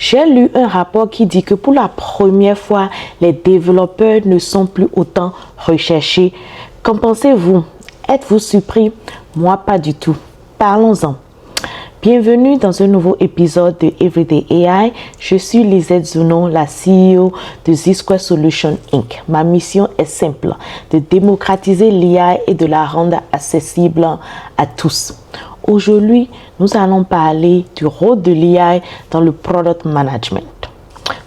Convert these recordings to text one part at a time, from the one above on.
J'ai lu un rapport qui dit que pour la première fois, les développeurs ne sont plus autant recherchés. Qu'en pensez-vous? Êtes-vous surpris? Moi, pas du tout. Parlons-en. Bienvenue dans un nouveau épisode de Everyday AI. Je suis Lisette Zounon, la CEO de Z-Square Solutions Inc. Ma mission est simple, de démocratiser l'IA et de la rendre accessible à tous. Aujourd'hui, nous allons parler du rôle de l'IA dans le product management.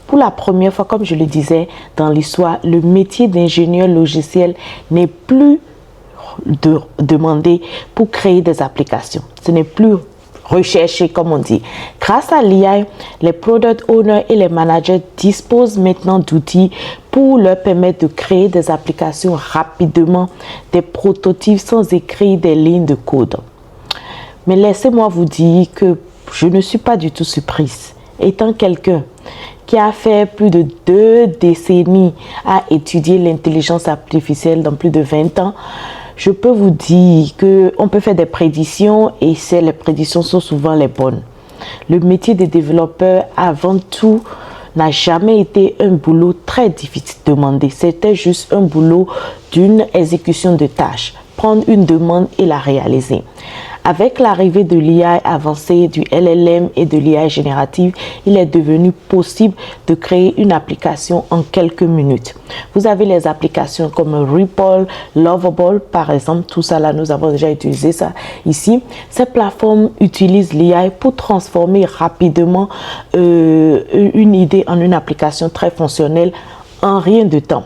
Pour la première fois, comme je le disais dans l'histoire, le métier d'ingénieur logiciel n'est plus demandé pour créer des applications. Ce n'est plus recherché, comme on dit. Grâce à l'IA, les product owners et les managers disposent maintenant d'outils pour leur permettre de créer des applications rapidement, des prototypes sans écrire des lignes de code. Mais laissez-moi vous dire que je ne suis pas du tout surprise. Étant quelqu'un qui a fait plus de 2 décennies à étudier l'intelligence artificielle dans plus de 20 ans, je peux vous dire qu'on peut faire des prédictions et les prédictions sont souvent les bonnes. Le métier de développeur, avant tout, n'a jamais été un boulot très difficile de demander. C'était juste un boulot d'une exécution de tâches. Prendre une demande et la réaliser. Avec l'arrivée de l'IA avancée, du LLM et de l'IA générative, il est devenu possible de créer une application en quelques minutes. Vous avez les applications comme Ripple, Lovable, par exemple, tout ça là, nous avons déjà utilisé ça ici. Ces plateformes utilisent l'IA pour transformer rapidement une idée en une application très fonctionnelle en rien de temps.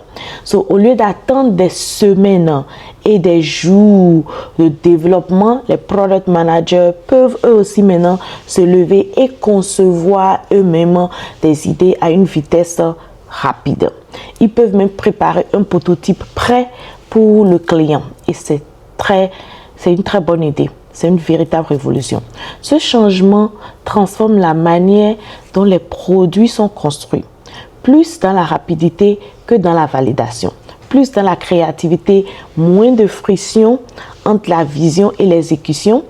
Au lieu d'attendre des semaines et des jours de développement, les product managers peuvent eux aussi maintenant se lever et concevoir eux-mêmes des idées à une vitesse rapide. Ils peuvent même préparer un prototype prêt pour le client et c'est une très bonne idée. C'est une véritable révolution. Ce changement transforme la manière dont les produits sont construits. Plus dans la rapidité que dans la validation, plus dans la créativité, moins de friction entre la vision et l'exécution,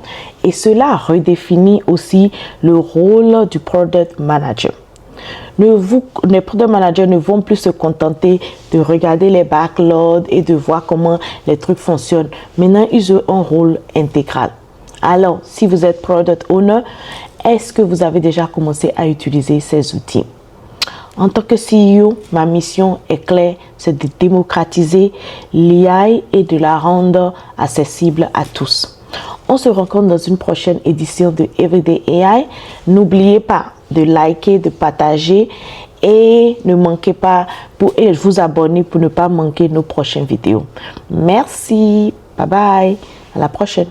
et cela redéfinit aussi le rôle du product manager. Les product managers ne vont plus se contenter de regarder les backlogs et de voir comment les trucs fonctionnent. Maintenant, ils ont un rôle intégral. Alors, si vous êtes product owner, est-ce que vous avez déjà commencé à utiliser ces outils? En tant que CEO, ma mission est claire, c'est de démocratiser l'IA et de la rendre accessible à tous. On se rencontre dans une prochaine édition de Everyday AI. N'oubliez pas de liker, de partager et ne manquez pas de vous abonner pour ne pas manquer nos prochaines vidéos. Merci, bye bye, à la prochaine.